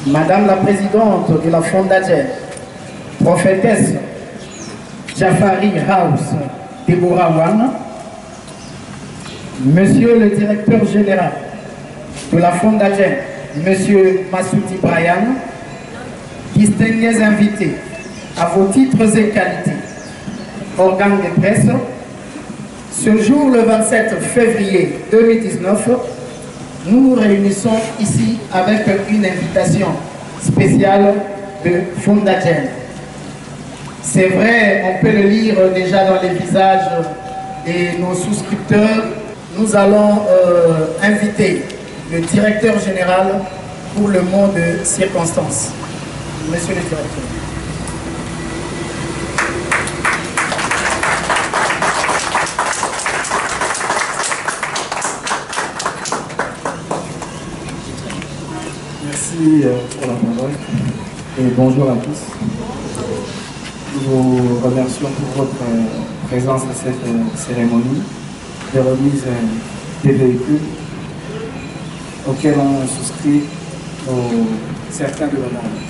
Madame la présidente de la Fondation, prophétesse Jafari House Deborah Wan, Monsieur le directeur général de la Fondation, Monsieur Massouti Brian, distingués invités à vos titres et qualités, organes de presse, ce jour, le 27 février 2019, nous nous réunissons ici avec une invitation spéciale de Fondation. C'est vrai, on peut le lire déjà dans les visages de nos souscripteurs. Nous allons inviter le directeur général pour le mot de circonstance. Monsieur le directeur. Merci pour la parole et bonjour à tous. Nous vous remercions pour votre présence à cette cérémonie de remise des véhicules auxquels on souscrit certains de nos membres.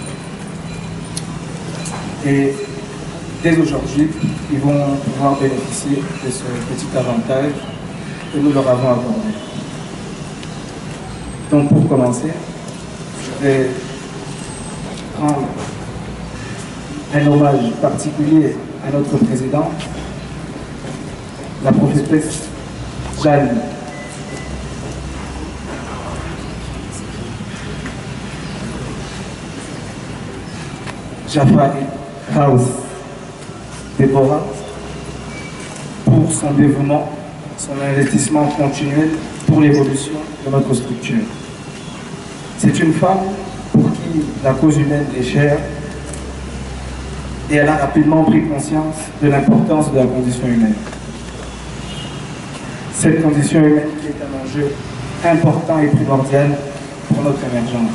Et dès aujourd'hui, ils vont pouvoir bénéficier de ce petit avantage que nous leur avons accordé. Donc pour commencer, je vais rendre un hommage particulier à notre présidente, la prophétesse Jeanne Jafari House Deborah, pour son dévouement, son investissement continuel pour l'évolution de notre structure. C'est une femme pour qui la cause humaine est chère et elle a rapidement pris conscience de l'importance de la condition humaine. Cette condition humaine qui est un enjeu important et primordial pour notre émergence.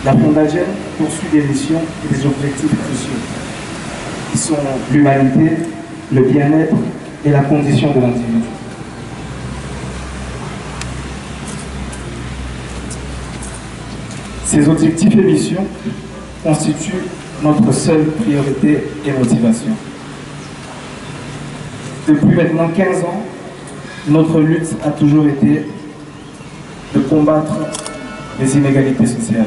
La Fondation poursuit des missions et des objectifs cruciaux qui sont l'humanité, le bien-être et la condition de l'individu. Ces objectifs et missions constituent notre seule priorité et motivation. Depuis maintenant 15 ans, notre lutte a toujours été de combattre les inégalités sociales.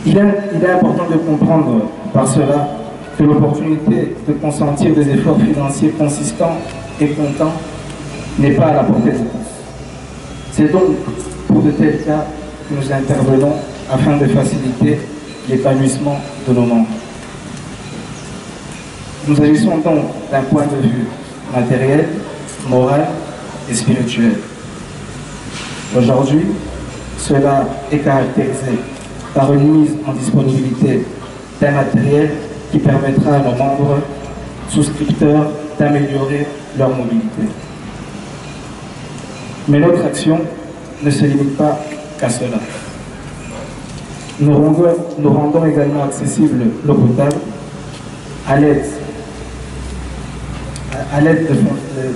Il est important de comprendre par cela que l'opportunité de consentir des efforts financiers consistants et comptants n'est pas à la portée de tous. C'est donc pour de tels cas que nous intervenons afin de faciliter l'épanouissement de nos membres. Nous agissons donc d'un point de vue matériel, moral et spirituel. Aujourd'hui, cela est caractérisé par une mise en disponibilité d'un matériel qui permettra à nos membres souscripteurs d'améliorer leur mobilité. Mais notre action ne se limite pas qu'à cela. Nous rendons également accessible l'eau potable à l'aide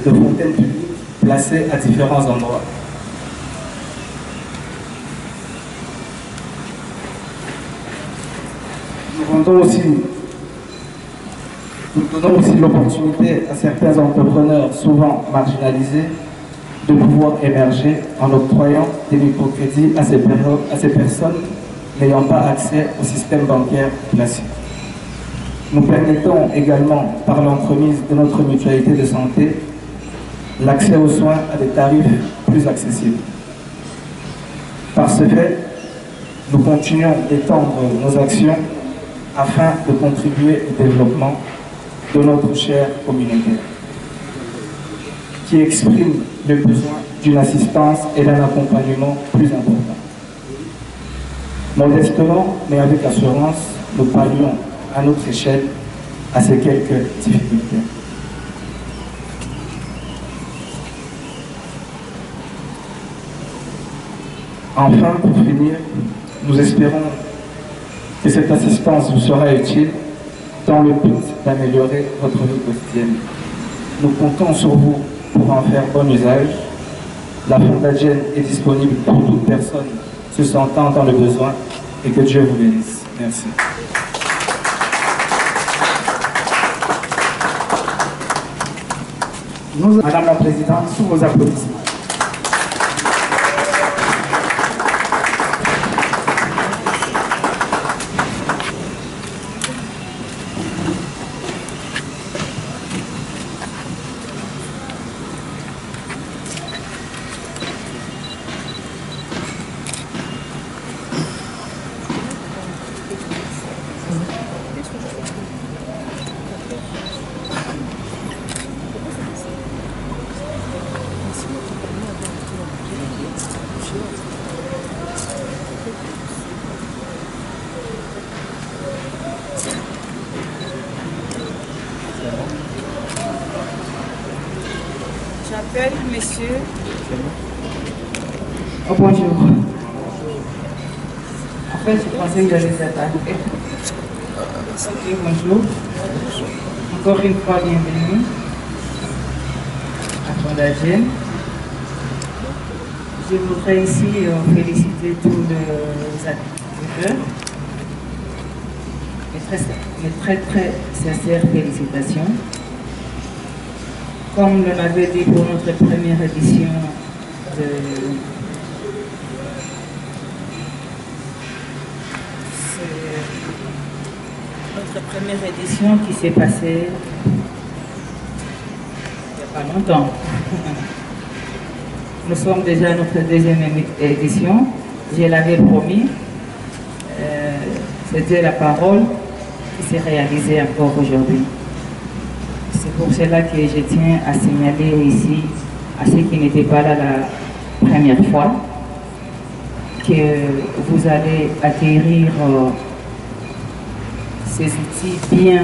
de fontaines publiques placées à différents endroits. Nous donnons aussi l'opportunité à certains entrepreneurs souvent marginalisés de pouvoir émerger en octroyant des microcrédits à ces personnes n'ayant pas accès au système bancaire classique. Nous permettons également, par l'entremise de notre mutualité de santé, l'accès aux soins à des tarifs plus accessibles. Par ce fait, nous continuons d'étendre nos actions afin de contribuer au développement de notre chère communauté, qui exprime le besoin d'une assistance et d'un accompagnement plus important. Modestement, mais avec assurance, nous pallions à notre échelle à ces quelques difficultés. Enfin, pour finir, nous espérons que cette assistance vous sera utile dans le but d'améliorer votre vie quotidienne. Nous comptons sur vous pour en faire bon usage La Fondagène est disponible pour toute personne se sentant dans le besoin et que Dieu vous bénisse. Merci. Madame la Présidente, sous vos applaudissements. J'appelle monsieur. Oh, bonjour. En fait, je pensais que j'allais s'attaquer. Ok, bonjour. Encore une fois, bienvenue à Fondagène. Je voudrais ici féliciter tous les acteurs. Mes très sincères félicitations. Comme l'on avait dit pour notre première édition qui s'est passée il n'y a pas longtemps. Nous sommes déjà à notre deuxième édition. Je l'avais promis. C'était la parole qui s'est réalisée encore aujourd'hui. C'est pour cela que je tiens à signaler ici, à ceux qui n'étaient pas là la première fois, que vous allez acquérir ces outils bien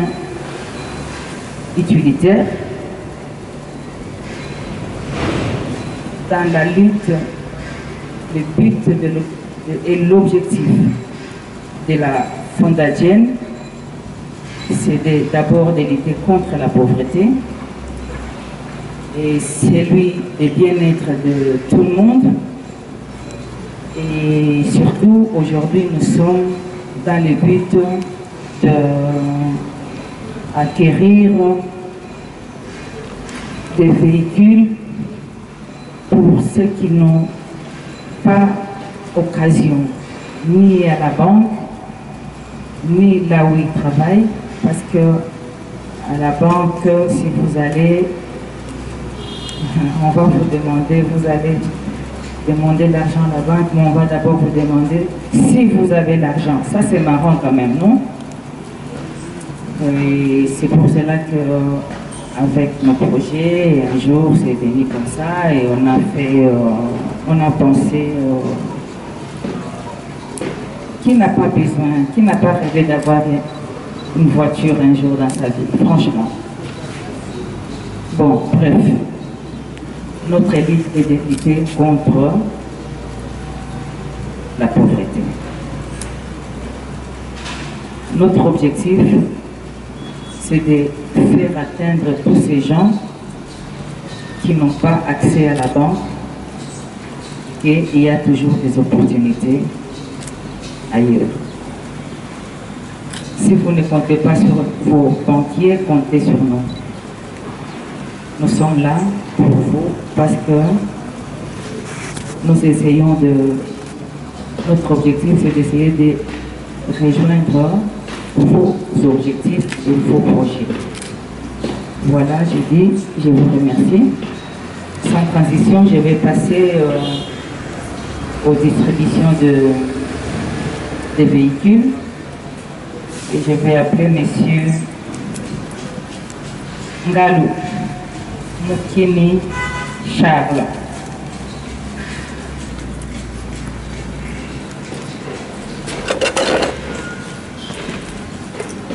utilitaires dans la lutte, le but et l'objectif de la Fondagène, c'est d'abord de lutter contre la pauvreté et celui du bien-être de tout le monde. Et surtout, aujourd'hui, nous sommes dans le but d'acquérir des véhicules pour ceux qui n'ont pas occasion, ni à la banque, ni là où ils travaillent, parce que à la banque, si vous allez, on va vous demander, vous allez demander l'argent à la banque, mais on va d'abord vous demander si vous avez l'argent. Ça, c'est marrant quand même, non? Et c'est pour cela que avec nos projets, un jour, c'est venu comme ça et on a fait, on a pensé, qui n'a pas besoin, qui n'a pas rêvé d'avoir une voiture un jour dans sa vie, franchement. Bon, bref, notre lutte est de lutter contre la pauvreté. Notre objectif, c'est de faire atteindre tous ces gens qui n'ont pas accès à la banque et il y a toujours des opportunités ailleurs. Si vous ne comptez pas sur vos banquiers, comptez sur nous. Nous sommes là pour vous parce que nous essayons de... Notre objectif, c'est d'essayer de rejoindre vos objectifs et vos projets. Voilà, je dis, je vous remercie. Sans transition, je vais passer aux distributions des véhicules et je vais appeler monsieur Ngalou Mukini Charles.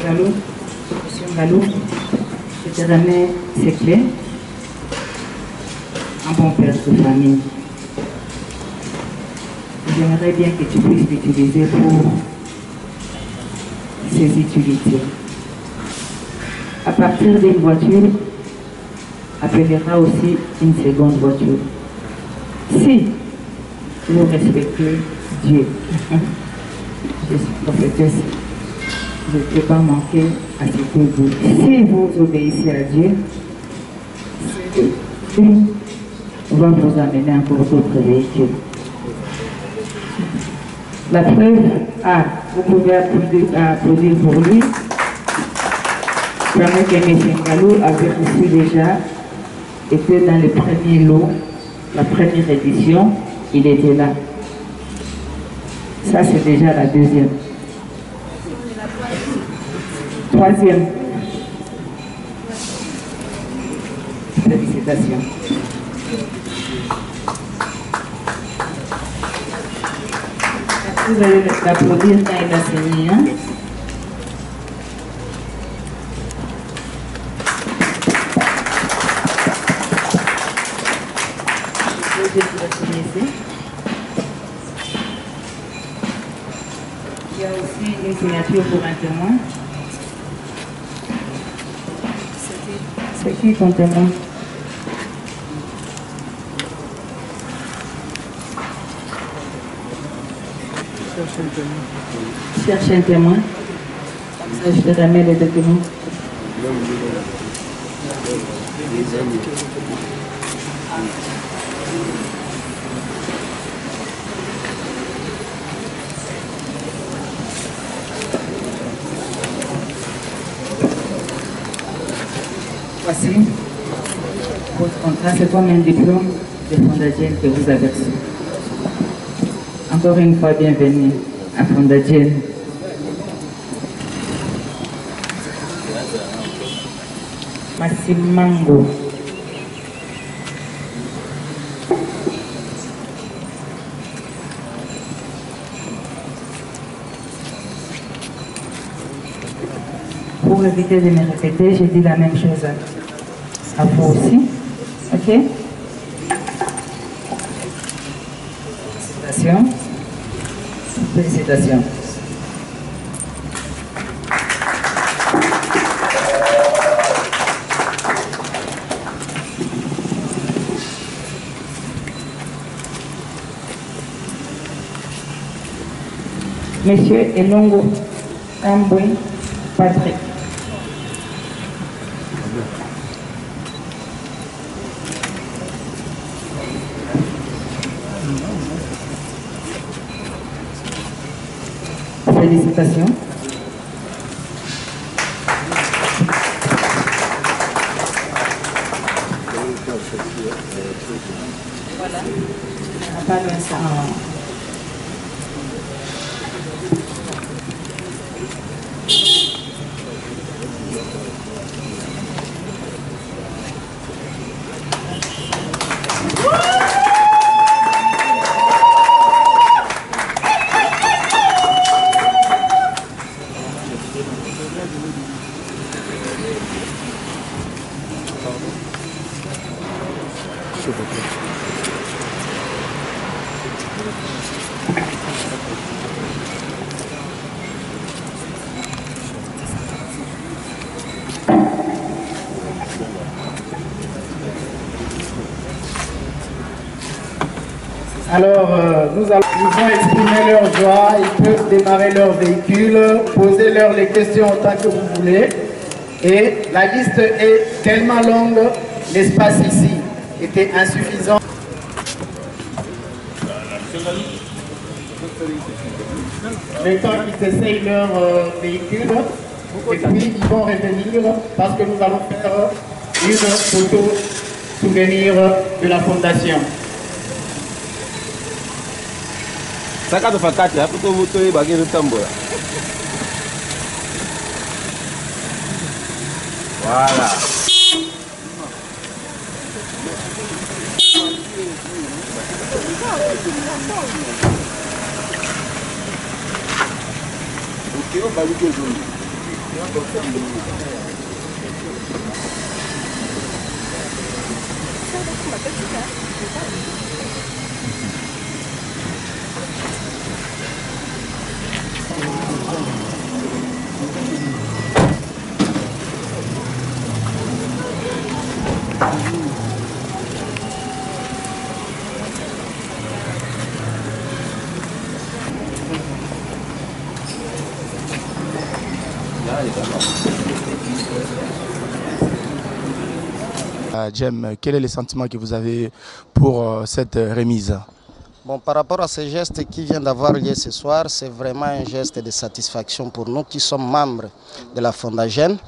Ngalou, monsieur Ngalou, je te remets ces clés. Un bon père de famille. J'aimerais bien que tu puisses l'utiliser pour ses utilités. À partir d'une voiture, appellera aussi une seconde voiture. Si vous respectez Dieu, je suis prophétesse, je ne peux pas manquer à ce que vous. Si vous obéissez à Dieu, lui va vous amener encore d'autres véhicules. La preuve, vous pouvez applaudir pour lui. Vraiment que M. Ngalou avait aussi déjà été dans le premier lot, la première édition, il était là. Ça, c'est déjà la deuxième. Troisième. Félicitations. Vous allez l'applaudir quand il a signé. Hein? Il y a aussi une signature pour un témoin. C'est qui ton témoin? Cherche un témoin. Comme ça, je te remets les documents. Voici votre contrat, c'est comme un diplôme de Fondagel que vous avez reçu. Encore une fois, bienvenue à Fondagel. Massimango. Pour éviter de me répéter, j'ai dit la même chose à vous aussi. Ok? Félicitations. Félicitations. Monsieur Elongo Amboué Patrick. Félicitations. Voilà. On n'a pas loin ça. Alors, ils vont exprimer leur joie, ils peuvent démarrer leur véhicule, poser leur les questions autant que vous voulez. Et la liste est tellement longue, l'espace ici était insuffisant. Le temps qu'ils essayent leur véhicule, et puis ils vont revenir parce que nous allons faire une photo souvenir de la fondation. Saka tofakati hapo tu moto hii bageni tambora. Voilà. Ok, on va lui dire. Jem, quel est le sentiment que vous avez pour cette remise? Bon, par rapport à ce geste qui vient d'avoir lieu ce soir, c'est vraiment un geste de satisfaction pour nous qui sommes membres de la Fondagène.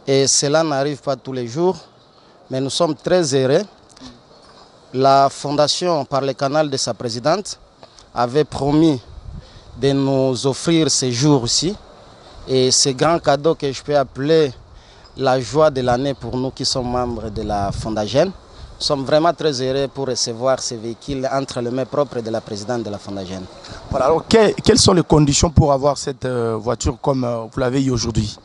Et cela n'arrive pas tous les jours, mais nous sommes très heureux. La Fondation, par le canal de sa présidente, avait promis de nous offrir ce jour-ci. Et ce grand cadeau que je peux appeler la joie de l'année pour nous qui sommes membres de la Fondagène. Nous sommes vraiment très heureux pour recevoir ces véhicules entre les mains propres de la présidente de la Fondagène. Voilà, alors quelles sont les conditions pour avoir cette voiture comme vous l'avez eu aujourd'hui?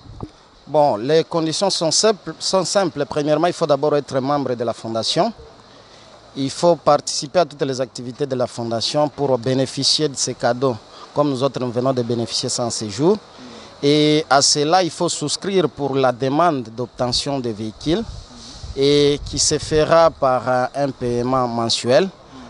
Bon, les conditions sont simples. Premièrement, il faut d'abord être membre de la Fondation. Il faut participer à toutes les activités de la Fondation pour bénéficier de ces cadeaux, comme nous autres nous venons de bénéficier sans séjour. Et à cela, il faut souscrire pour la demande d'obtention de véhicules et qui se fera par un paiement mensuel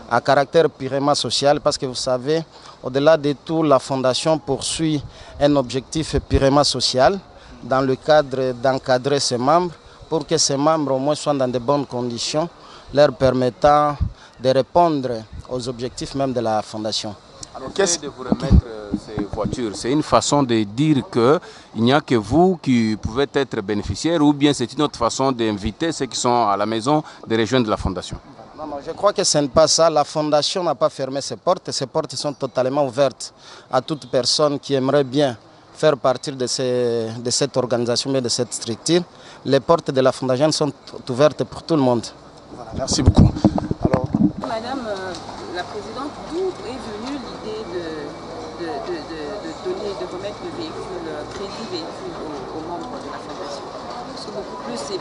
à caractère purement social parce que vous savez, au-delà de tout, la Fondation poursuit un objectif purement social dans le cadre d'encadrer ses membres pour que ces membres au moins soient dans de bonnes conditions, leur permettant de répondre aux objectifs même de la Fondation. Alors, qu'est-ce de vous remettre ces voitures? C'est une façon de dire qu'il n'y a que vous qui pouvez être bénéficiaire ou bien c'est une autre façon d'inviter ceux qui sont à la maison de rejoindre la Fondation? Non, je crois que ce n'est pas ça. La Fondation n'a pas fermé ses portes. Ses portes sont totalement ouvertes à toute personne qui aimerait bien faire partie de cette organisation et de cette structure. Les portes de la Fondation sont ouvertes pour tout le monde. Voilà, merci beaucoup. Alors, Madame la Présidente, d'où est venue l'idée de remettre le véhicule, crédit véhicule aux membres de la Fondation? Parce que beaucoup plus c'est de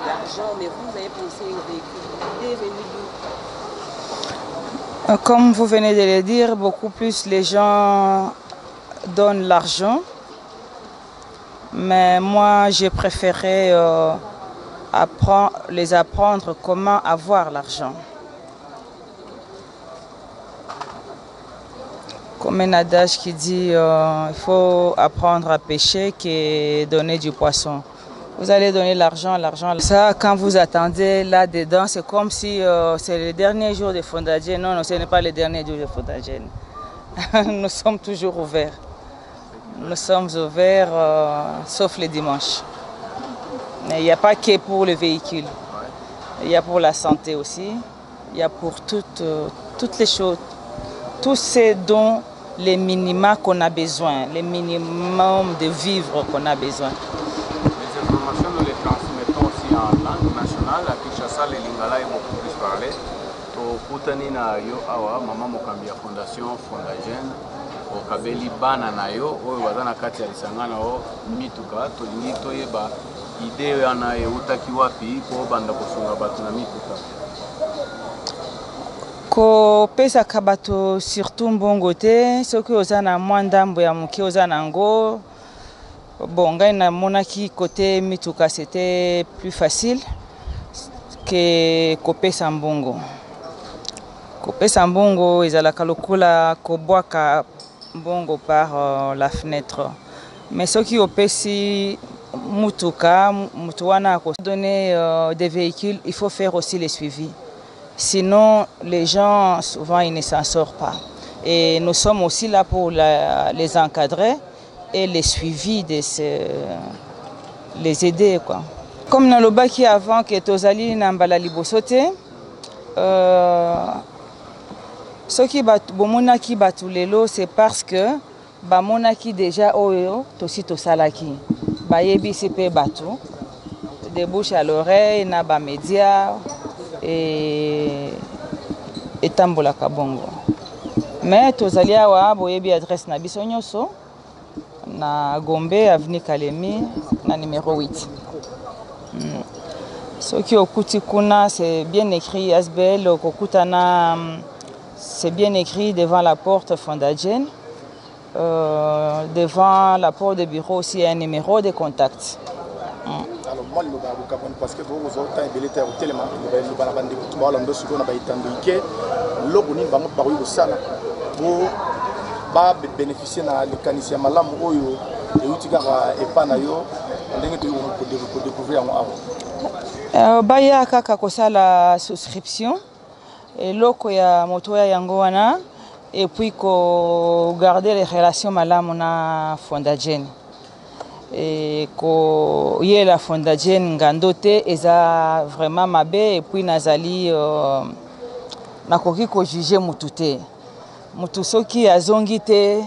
l'argent, mais vous avez pensé au véhicule. L'idée est venue d'où? Comme vous venez de le dire, beaucoup plus les gens donnent l'argent. Mais moi, j'ai préféré les apprendre comment avoir l'argent. Comme un adage qui dit il faut apprendre à pêcher que donner du poisson. Vous allez donner l'argent. Ça, quand vous attendez là-dedans, c'est comme si c'est le dernier jour de Fondagène. Non, ce n'est pas le dernier jour de Fondagène. Nous sommes toujours ouverts. Nous sommes ouverts sauf les dimanches. Mais il n'y a pas que pour le véhicule. Il y a pour la santé aussi. Il y a pour toutes les choses. Tous ces dons, les minima qu'on a besoin, les minimums de vivre qu'on a besoin. Les informations, nous les transmettons aussi en langue nationale. À Kinshasa, les Lingala est beaucoup plus parlé. Au Koutani na yo awa, maman mokambi ya Fondation Fondagène. Okabeli bana na yo oyo baza na kati ya lisangana o mituka tolingi toyeba ide wana eutaki wapi po banda kosunga bato na mituka. Kopesaka bato surtout mbongo te soki oza na mwa ndambo ya moke oza nango. Bon, ngai namonaki côté mituka c'était plus facile que kopesa mbongo. Kopesa mbongo ezalaka lokola kobwaka mbongo par la fenêtre. Mais ce qui opesi mutuka, mutuana a donné des véhicules, il faut faire aussi les suivis. Sinon, les gens, souvent, ils ne s'en sortent pas. Et nous sommes aussi là pour les encadrer et les suivis, les aider, quoi. Comme dans le baki avant que Tozali Nambala Libosote, ce qui bomonaki batulelo, c'est parce que bamonaki déjà oyo tosi tosalaki. Bayebi sepe batu, de bouche à l'oreille, na ba média et tambola kabongo. Mais tozali awa boyebi adresse na biso nyoso na Gombe avenue Kalemi na numéro 8. Ce qui okuti kuna c'est bien écrit ASBL okutana. C'est bien écrit devant la porte Fondagène. Devant la porte de bureau aussi, il y a un numéro de contact. Alors, moi, parce que vous avez été tellement bénéficier de la mécanicien malam oyo et utika epana yo pour découvrir baya kaka kosala souscription eloko ya moto ya yango wana et puis ko garder les relations malamu na Fondagen et ko yela Fondagen ngandote eza vraiment mabe et puis nazali nakoki ko juger mutu te mutu soki azongi te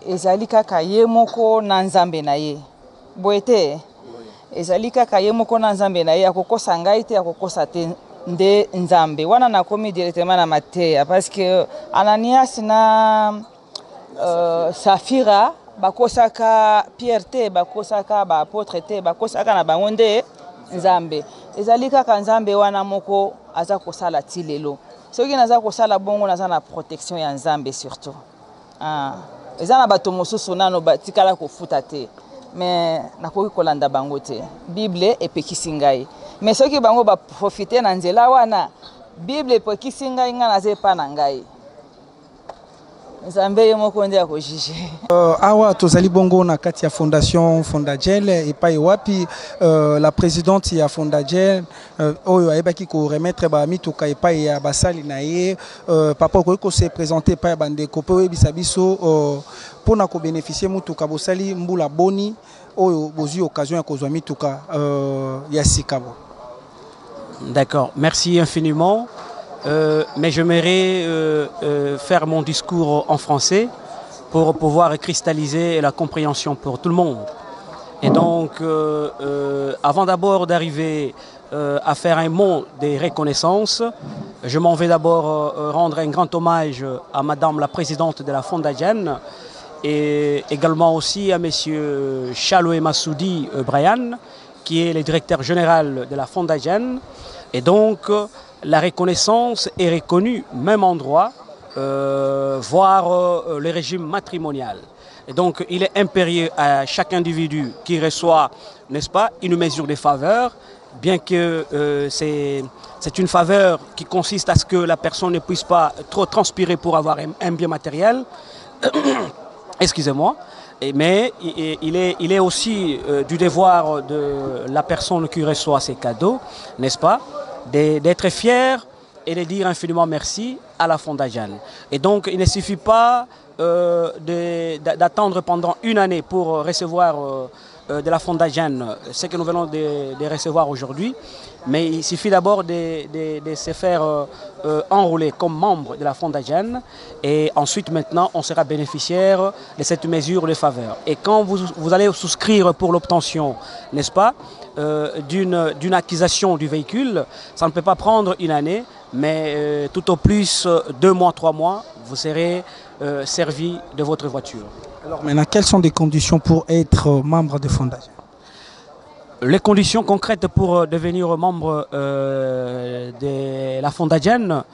ezali kaka ye moko na nzambe na ye boete ezali kaka ye moko na nzambe na ye akokosa ngai te akokosa te nde nzambe wana nakomi directement na mateya parce que Ananias na Safira bakosaka Pierre te bakosaka ba apôtre te bakosaka na bango nde nzambe ezali kaka nzambe wana moko aza kosala ti lelo soki naza kosala bongo naza na protection ya nzambe surtout eza na bato mosusu nano batikala kofuta te mais nakoki kolanda bango te bible epekisi ngai mais soki bango baprofite na nzela wana bible epekisi ngai nga naza epa na ngai nzambe ye moko nde akojuge awa tozali bongo na kati ya fondation Fondagen epai wapi la présidente ya Fondagen oyo ayebaki ko remettre ba mituka epai ya basali na ye papa ko ko se présenter epai ya bandeko pe oyebisa biso pona ko bénéficier mutuka bosali mbula boni oyo bozwi occasion ya kozwa mituka ya sikabo. D'accord, merci infiniment. Mais j'aimerais faire mon discours en français pour pouvoir cristalliser la compréhension pour tout le monde. Et donc, avant d'abord d'arriver à faire un mot de reconnaissance, je m'en vais d'abord rendre un grand hommage à Madame la Présidente de la Fondagen et également aussi à Monsieur Chaloé Massoudi Brian, qui est le directeur général de la Fondagen. Et donc, la reconnaissance est reconnue, même endroit, voire le régime matrimonial. Et donc, il est impérieux à chaque individu qui reçoit, n'est-ce pas, une mesure de faveur, bien que c'est une faveur qui consiste à ce que la personne ne puisse pas trop transpirer pour avoir un bien matériel. Excusez-moi. Mais il est aussi du devoir de la personne qui reçoit ces cadeaux, n'est-ce pas, d'être fier et de dire infiniment merci à la Fondagen. Et donc, il ne suffit pas d'attendre pendant une année pour recevoir de la Fondagen ce que nous venons de recevoir aujourd'hui, mais il suffit d'abord de se faire enrôler comme membre de la Fondagen et ensuite maintenant on sera bénéficiaire de cette mesure de faveur. Et quand vous allez souscrire pour l'obtention, n'est-ce pas, d'une acquisition du véhicule, ça ne peut pas prendre une année, mais tout au plus 2 mois, 3 mois, vous serez servi de votre voiture. Alors maintenant, quelles sont les conditions pour être membre de Fondagen? Les conditions concrètes pour devenir membre de la Fondagen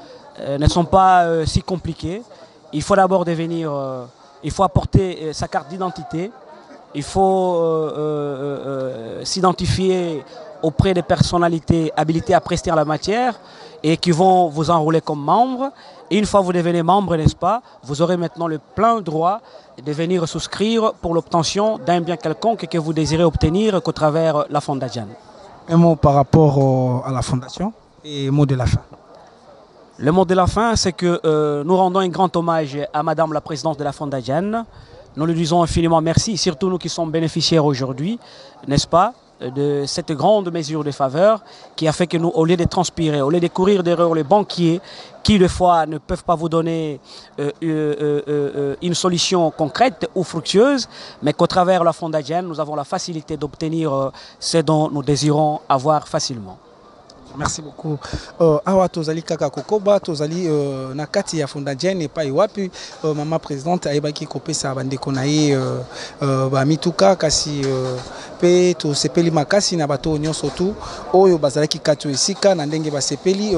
ne sont pas si compliquées. Il faut d'abord il faut apporter sa carte d'identité, il faut s'identifier auprès des personnalités habilitées à prester en la matière et qui vont vous enrôler comme membre. Et une fois que vous devenez membre, n'est-ce pas, vous aurez maintenant le plein droit de venir souscrire pour l'obtention d'un bien quelconque que vous désirez obtenir qu'au travers la Fondagen. Un mot par rapport à la Fondation et mot de la fin. Le mot de la fin, c'est que nous rendons un grand hommage à Madame la Présidente de la Fondagen. Nous lui disons infiniment merci, surtout nous qui sommes bénéficiaires aujourd'hui, n'est-ce pas, de cette grande mesure de faveur qui a fait que nous, au lieu de transpirer, au lieu de courir derrière les banquiers qui, des fois, ne peuvent pas vous donner une solution concrète ou fructueuse, mais qu'au travers la Fondagen, nous avons la facilité d'obtenir ce dont nous désirons avoir facilement. Merci beaucoup. Awa tozali kaka kokoba tozali na kati ya Fondagen epai wapi mama présidente ayebaki kopesa bandeko na ye ba mituka kasi pe to sepeli makasi na bato nyonso tu oyo bazalaki kati esika na ndenge basepeli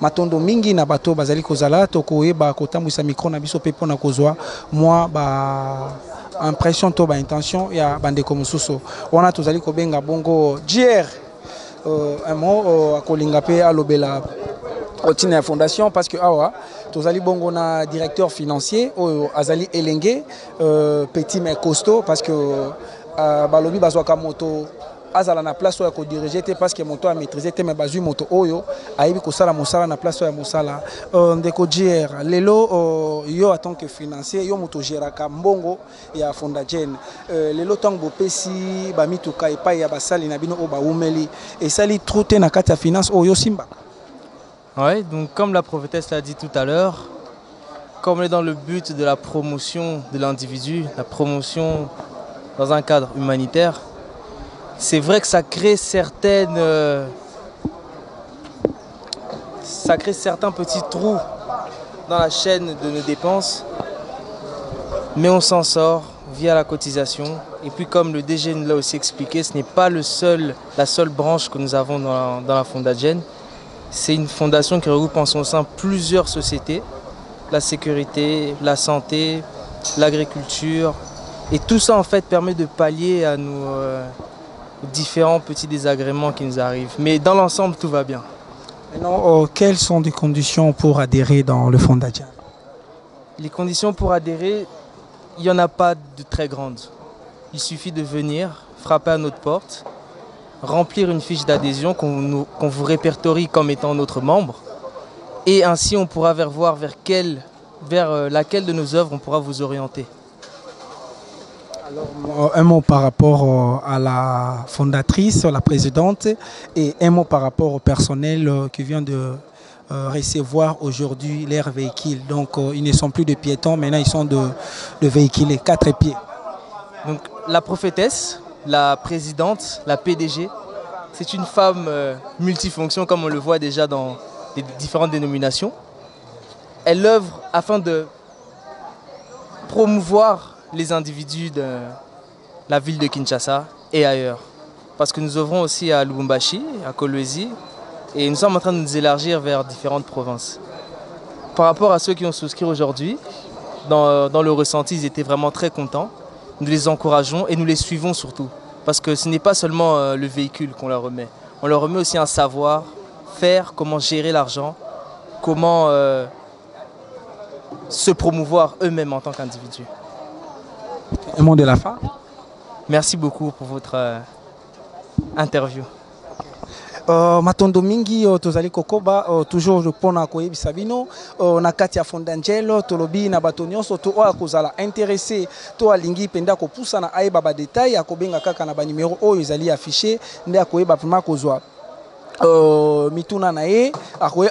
matondo mingi na bato bazali kozala to koyeba kotambwisa micro na biso pe pona kozwa moi ba impression to ba intention ya bandeko mosusu wana tozali kobenga bongo JR un mot à Kolingapé à l'Obela au Tina Fondation parce que awa tozali bongo na directeur financier au Azali Elenge petit mais costaud parce que balobi bazwaka moto azala na place oyo diriger te parce que moto a maîtriser te mais bazui moto oyo ayebi kosala mosala na place oyo ya mosala ndeko JR lelo yo en tant que financier yo moto géraka mbongo ya Fondagen lelo tango bopesi bamituka epai ya basali na bino o baumeli esali trop te na kati ya finance oyo simba. Ouais, donc comme la prophétesse l'a dit tout à l'heure, comme on est dans le but de la promotion de l'individu, la promotion dans un cadre humanitaire, c'est vrai que ça crée certains petits trous dans la chaîne de nos dépenses, mais on s'en sort via la cotisation. Et puis comme le DG nous l'a aussi expliqué, ce n'est pas la seule branche que nous avons dans la Fondagen. C'est une fondation qui regroupe en son sein plusieurs sociétés, la sécurité, la santé, l'agriculture. Et tout ça en fait permet de pallier à nos différents petits désagréments qui nous arrivent. Mais dans l'ensemble, tout va bien. Maintenant, quelles sont les conditions pour adhérer dans le Fondagen? Les conditions pour adhérer, il n'y en a pas de très grandes. Il suffit de venir, frapper à notre porte, remplir une fiche d'adhésion qu'on vous répertorie comme étant notre membre. Et ainsi, on pourra voir vers laquelle de nos œuvres on pourra vous orienter. Alors, un mot par rapport à la fondatrice, la présidente, et un mot par rapport au personnel qui vient de recevoir aujourd'hui leurs véhicules. Donc, ils ne sont plus de piétons, maintenant ils sont de véhiculés, 4 pieds. Donc, la prophétesse, la présidente, la PDG, c'est une femme multifonction, comme on le voit déjà dans les différentes dénominations. Elle œuvre afin de promouvoir les individus de la ville de Kinshasa et ailleurs. Parce que nous œuvrons aussi à Lubumbashi, à Kolwezi, et nous sommes en train de nous élargir vers différentes provinces. Par rapport à ceux qui ont souscrit aujourd'hui, dans le ressenti, ils étaient vraiment très contents. Nous les encourageons et nous les suivons surtout. Parce que ce n'est pas seulement le véhicule qu'on leur remet. On leur remet aussi un savoir-faire, comment gérer l'argent, comment se promouvoir eux-mêmes en tant qu'individus. Un mot de la fin. Merci beaucoup pour votre interview. Matondo mingi tozali kokoba toujours pona koyebisa bino na kati ya Fondagen tolobi na bato nyonso to oya kozala intéressé to alingi penda kopusa na ayeba ba détail akobenga kaka na ba numéro oyo ezali affiché nde akoyeba vraiment kozwa mituna na ye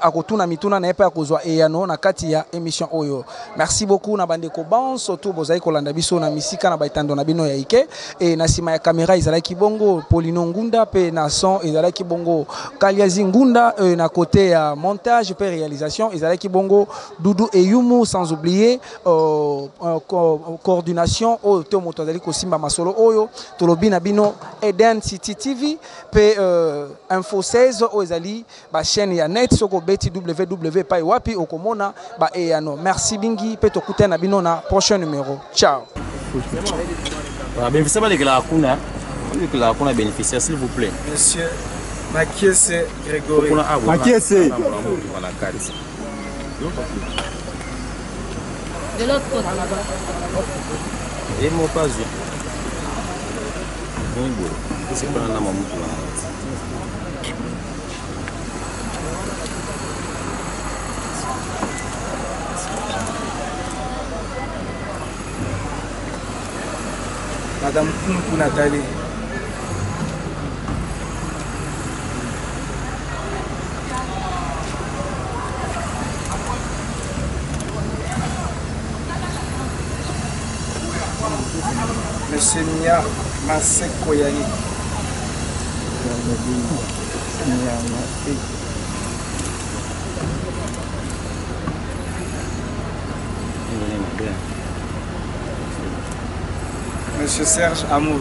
akotuna mituna na ye pa kozwa eyano na kati ya émission oyo. Merci beaucoup na bandeko banso to bozali kolanda biso na misika na baitando na bino ya ike et na sima ya caméra ezalaki bongo Polino Ngunda pe na son ezalaki bongo Kaliazi Ngunda na côté ya montage pe réalisation ezalaki bongo Doudou Eyumu, sans oublier coordination oyo to moto azali kosimba masolo oyo tolobi na bino Eden City TV pe Info 16 ozali ba chaîne ya net soko beti www pa wapi okomona ba eyano. Merci bingi pe tokutana na bino na prochain numéro. Ciao. Bénéficiaire de la kuna bénéficiaire s'il vous plaît. Monsieur Makiese Grégory. Makiese. De l'autre côté. Et mon pas vu. C'est pas un amour. Madame Kunku Nathalie. Monsieur Nia Maseko Yani. Monsieur Serge Amour.